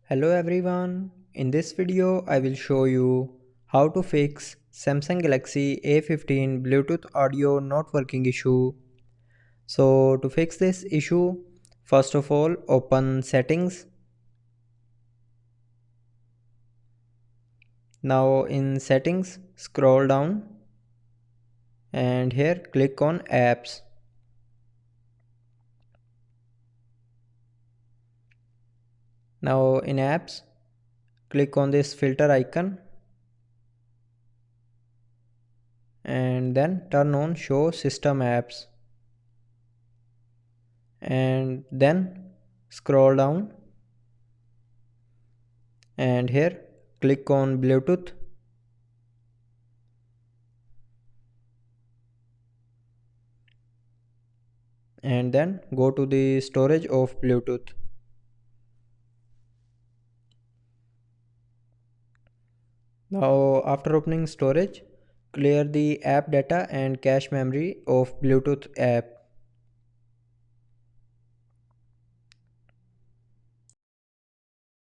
Hello everyone, in this video I will show you how to fix Samsung Galaxy A15 Bluetooth audio not working issue. So to fix this issue, first of all open settings. Now in settings scroll down and here click on apps. Now in apps click on this filter icon and then turn on show system apps and then scroll down and here click on Bluetooth and then go to the storage of Bluetooth. Now after opening storage, clear the app data and cache memory of Bluetooth app.